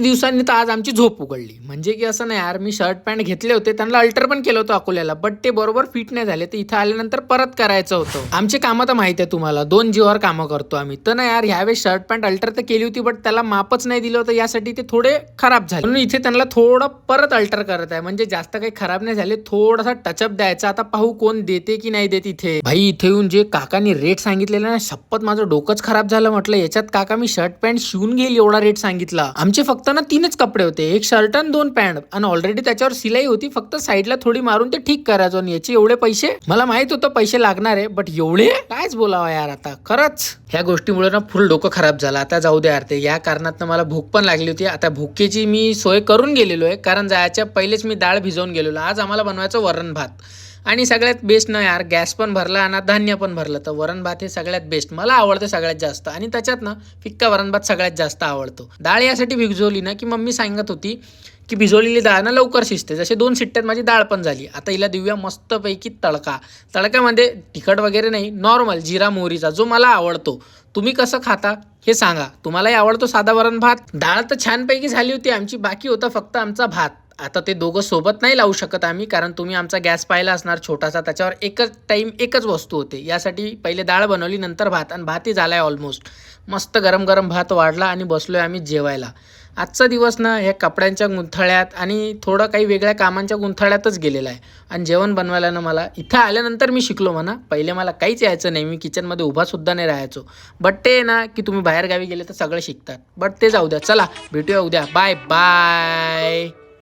दिवसांनी तर आज आमची झोप उघडली. म्हणजे की असं नाही यार, मी शर्ट पॅन्ट घेतले होते, त्यांना अल्टर पण केलं होतं अकोल्याला, बट ते बरोबर फिट नाही झाले. तर इथं आल्यानंतर परत करायचं होतं. आमची कामं तर माहिती आहे तुम्हाला, 2 जीवावर कामं करतो आम्ही. तर ना यार, ह्यावेळेस शर्ट पॅन्ट अल्टर तर केली होती, बट त्याला मापच नाही दिलं होतं. यासाठी ते थोडे खराब झाले. म्हणून इथे त्यांना थोडं परत अल्टर करत आहे. म्हणजे जास्त काही खराब नाही झाले, थोडासा टचअप द्यायचा. आता पाहू कोण देते की नाही देत इथे. भाई इथे येऊन जे काकांनी रेट सांगितलेला ना, शपथ माझं डोकंच खराब झालं. म्हटलं याच्यात काका मी शर्ट पॅन्ट शिवून घेईल एवढा रेट सांगितला. आमचे फक्त ना 3च कपडे होते, एक शर्ट आणि 2 पॅन्ट, आणि ऑलरेडी त्याच्यावर सिलाई होती. फक्त साईडला थोडी मारून ते ठीक करायचो. आणि याचे एवढे पैसे, मला माहित होतं पैसे लागणार आहे, बट एवढे कायच बोलावं यार. आता खरंच ह्या गोष्टीमुळे ना फुल डोकं खराब झालं. आता जाऊ दे यार, ते या कारणात मला भूक पण लागली होती. आता भुकेची मी सोय करून गेलेलो आहे, कारण जायच्या पहिलेच मी डाळ भिजवून गेलेलो. आज आम्हाला बनवायचं वरण भात, आणि सगळ्यात बेस्ट ना यार, गॅस पण भरला आणि धान्य पण भरलं. तर वरण भात हे सगळ्यात बेस्ट, मला आवडतं सगळ्यात जास्त. आणि त्याच्यात ना फिक्का वरण भात सगळ्यात जास्त आवडतो. डाळ यासाठी भिजवली ना, की मम्मी सांगत होती की भिजवलेली डाळ ना लवकर शिजते. जसे 2 शिट्ट्यात माझी डाळ पण झाली. आता हिला देऊया मस्तपैकी तडका. तडक्यामध्ये तिखट वगैरे नाही, नॉर्मल जिरा मोहरीचा, जो मला आवडतो. तुम्ही कसं खाता हे सांगा. तुम्हालाही आवडतो साधा वरण भात? डाळ तर छानपैकी झाली होती आमची, बाकी होता फक्त आमचा भात. आता ते दोघं सोबत नाही लावू शकत आम्ही, कारण तुम्ही आमचा गॅस पाहिला असणार छोटासा, त्याच्यावर एकच टाईम एकच वस्तू होते. यासाठी पहिले डाळ बनवली, नंतर भात, आणि भातही झालाय ऑलमोस्ट. मस्त गरम गरम भात वाढला आणि बसलोय आम्ही जेवायला. आजचा दिवस ना ह्या कपड्यांच्या गुंथळ्यात आणि थोडं काही वेगळ्या कामांच्या गुंथळ्यातच गेलेला आहे. आणि जेवण बनवायला ना मला इथं आल्यानंतर मी शिकलो म्हणा. पहिले मला काहीच यायचं नाही, मी किचनमध्ये उभा सुद्धा नाही राहायचो. बट ते ना की तुम्ही बाहेर गावी गेले तर सगळं शिकतात. बट ते जाऊ द्या, चला भेटूया उद्या. Bye bye.